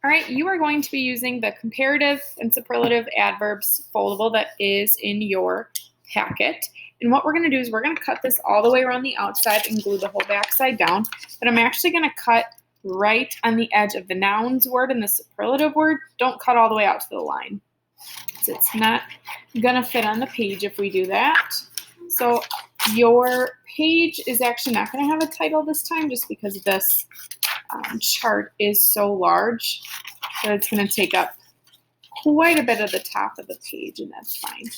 All right, you are going to be using the comparative and superlative adverbs foldable that is in your packet. And what we're going to do is we're going to cut this all the way around the outside and glue the whole back side down. But I'm actually going to cut right on the edge of the nouns word and the superlative word. Don't cut all the way out to the line. So it's not going to fit on the page if we do that. So your page is actually not going to have a title this time just because this chart is so large that it's going to take up quite a bit of the top of the page, and that's fine.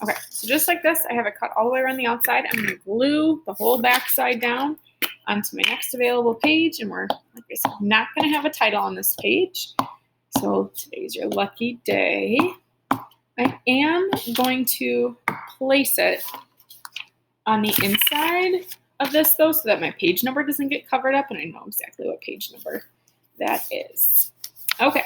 Okay, so just like this, I have it cut all the way around the outside. I'm going to glue the whole back side down onto my next available page, and we're, like I said, not going to have a title on this page. So today's your lucky day. I am going to place it on the inside of this though, so that my page number doesn't get covered up and I know exactly what page number that is. Okay,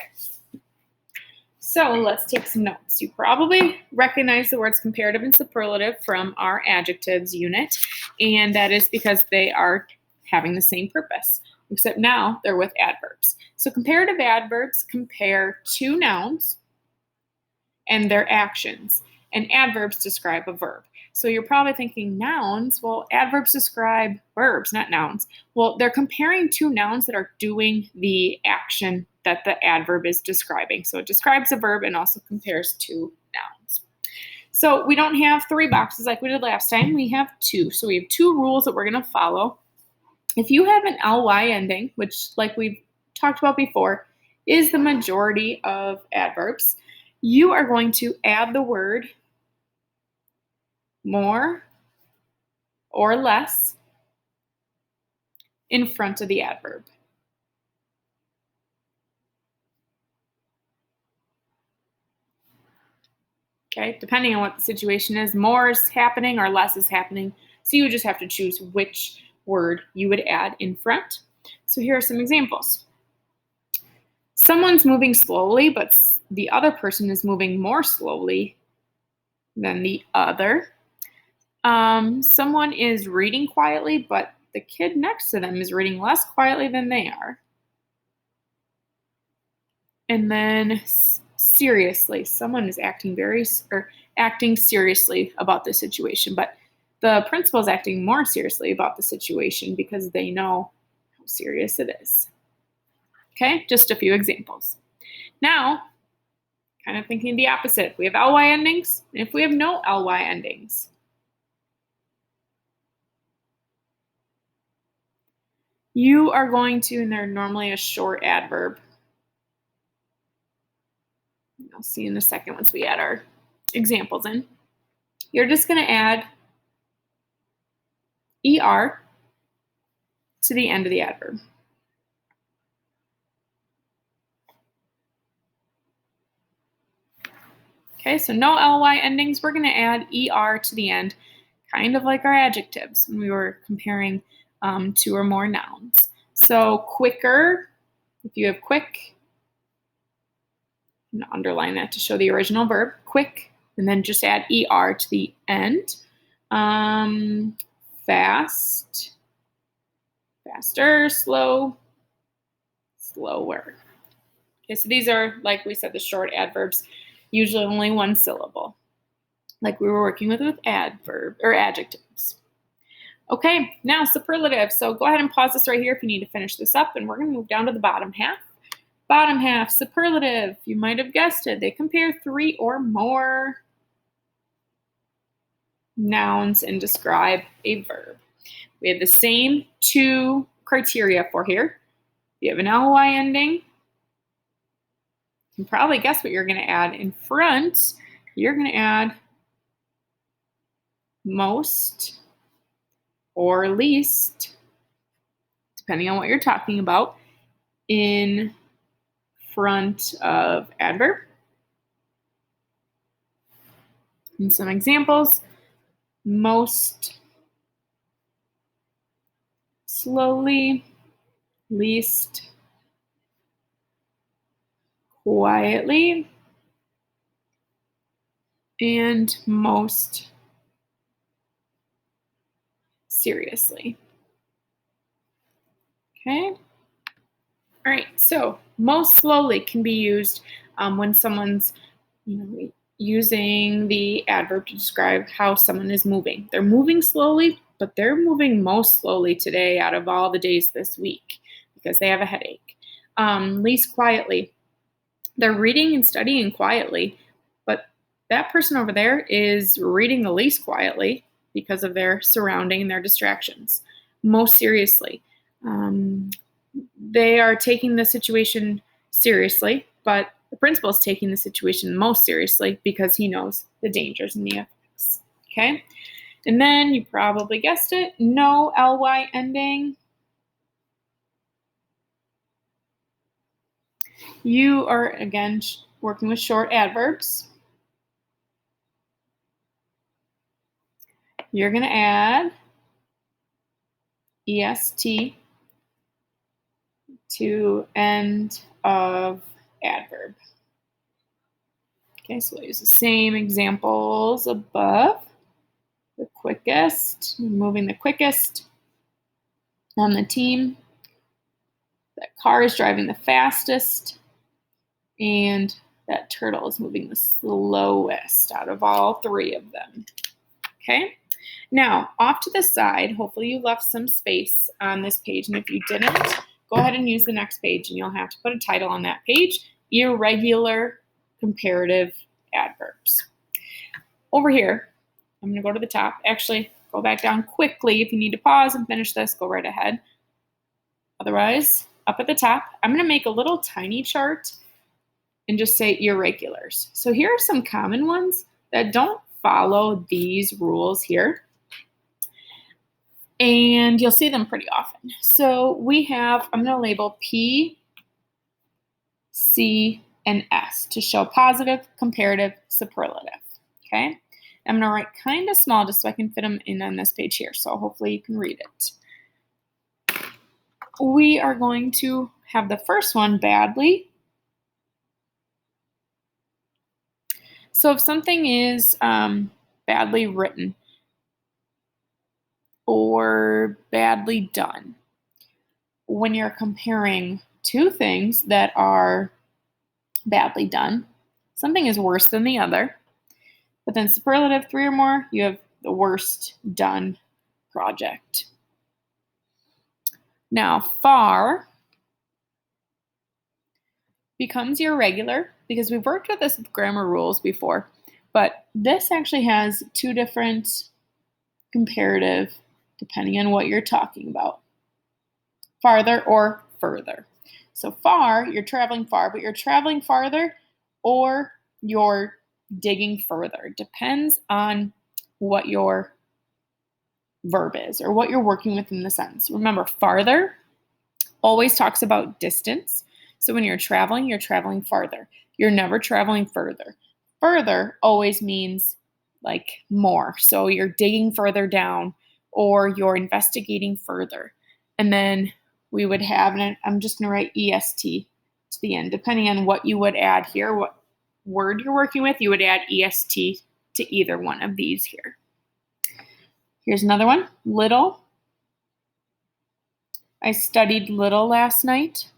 so let's take some notes. You probably recognize the words comparative and superlative from our adjectives unit, and that is because they are having the same purpose, except now they're with adverbs. So comparative adverbs compare two nouns and their actions, and adverbs describe a verb. So you're probably thinking nouns, well, adverbs describe verbs, not nouns. Well, they're comparing two nouns that are doing the action that the adverb is describing. So it describes a verb and also compares two nouns. So we don't have three boxes like we did last time, we have two. So we have two rules that we're gonna follow. If you have an ly ending, which like we've talked about before, is the majority of adverbs, you are going to add the word more or less in front of the adverb. Okay, depending on what the situation is, more is happening or less is happening. So you would just have to choose which word you would add in front. So here are some examples. Someone's moving slowly, but the other person is moving more slowly than the other. Someone is reading quietly, but the kid next to them is reading less quietly than they are. And then seriously, someone is acting seriously about the situation, but the principal is acting more seriously about the situation because they know how serious it is. Okay, just a few examples. Now, kind of thinking the opposite. If we have ly endings, and if we have no ly endings. You are going to, and they're normally a short adverb. I'll see in a second once we add our examples in. You're just going to add er to the end of the adverb. Okay, so no ly endings. We're going to add er to the end, kind of like our adjectives when we were comparing two or more nouns. So quicker, if you have quick, I'm going to underline that to show the original verb, quick, and then just add er to the end. Fast, faster, slow, slower. Okay, so these are, like we said, the short adverbs, usually only one syllable, like we were working with adverb or adjectives. Okay, now superlative. So go ahead and pause this right here if you need to finish this up, and we're going to move down to the bottom half. Bottom half, superlative. You might have guessed it. They compare three or more nouns and describe a verb. We have the same two criteria for here. You have an ly ending. You can probably guess what you're going to add in front. You're going to add most or least, depending on what you're talking about, in front of adverb. And some examples: most slowly, least quietly, and most seriously. Okay. All right, so Most slowly can be used when someone's using the adverb to describe how someone is moving. They're moving slowly, but they're moving most slowly today out of all the days this week because they have a headache. Least quietly. They're reading and studying quietly, but that person over there is reading the least quietly because of their surrounding and their distractions. Most seriously. They are taking the situation seriously, but the principal is taking the situation most seriously because he knows the dangers and the effects. Okay? And then you probably guessed it, no ly ending. You are, again, working with short adverbs. You're going to add est to end of adverb. Okay, so we'll use the same examples above. The quickest, moving the quickest on the team. That car is driving the fastest. And that turtle is moving the slowest out of all three of them. Okay? Now, off to the side, hopefully you left some space on this page. And if you didn't, go ahead and use the next page, and you'll have to put a title on that page, Irregular Comparative Adverbs. Over here, I'm going to go to the top. Actually, go back down quickly. If you need to pause and finish this, go right ahead. Otherwise, up at the top, I'm going to make a little tiny chart and just say irregulars. So here are some common ones that don't follow these rules here. And you'll see them pretty often. So we have, I'm going to label P, C, and S to show positive, comparative, superlative. Okay? I'm going to write kind of small just so I can fit them in on this page here. So hopefully you can read it. We are going to have the first one, badly. So if something is badly written or badly done, when you're comparing two things that are badly done, something is worse than the other. But then superlative, 3 or more, you have the worst done project. Now, far becomes irregular because we've worked with this with grammar rules before, but this actually has two different comparative depending on what you're talking about. Farther or further. So far, you're traveling far, but you're traveling farther or you're digging further. Depends on what your verb is or what you're working with in the sentence. Remember, farther always talks about distance. So when you're traveling farther. You're never traveling further. Further always means like more. So you're digging further down or you're investigating further. And then we would have, and I'm just going to write EST to the end. Depending on what you would add here, what word you're working with, you would add EST to either one of these here. Here's another one, little. I studied little last night.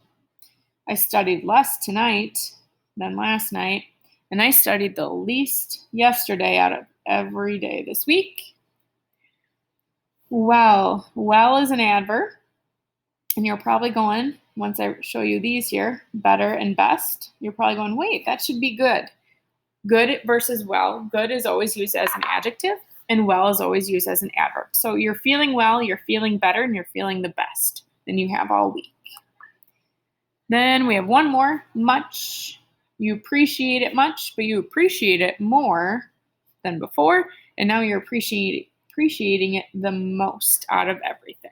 I studied less tonight than last night. And I studied the least yesterday out of every day this week. Well. Well is an adverb. And you're probably going, once I show you these here, better and best, you're probably going, wait, that should be good. Good versus well. Good is always used as an adjective, and well is always used as an adverb. So you're feeling well, you're feeling better, and you're feeling the best than you have all week. Then we have one more, much. You appreciate it much, but you appreciate it more than before, and now you're appreciating it the most out of everything.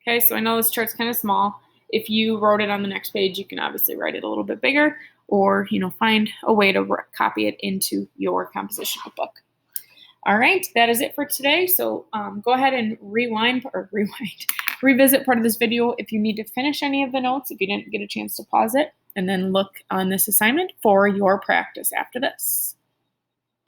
Okay, so I know this chart's kind of small. If you wrote it on the next page, you can obviously write it a little bit bigger or, find a way to copy it into your composition book. All right, that is it for today. So go ahead and revisit part of this video if you need to finish any of the notes, if you didn't get a chance to pause it, and then look on this assignment for your practice after this.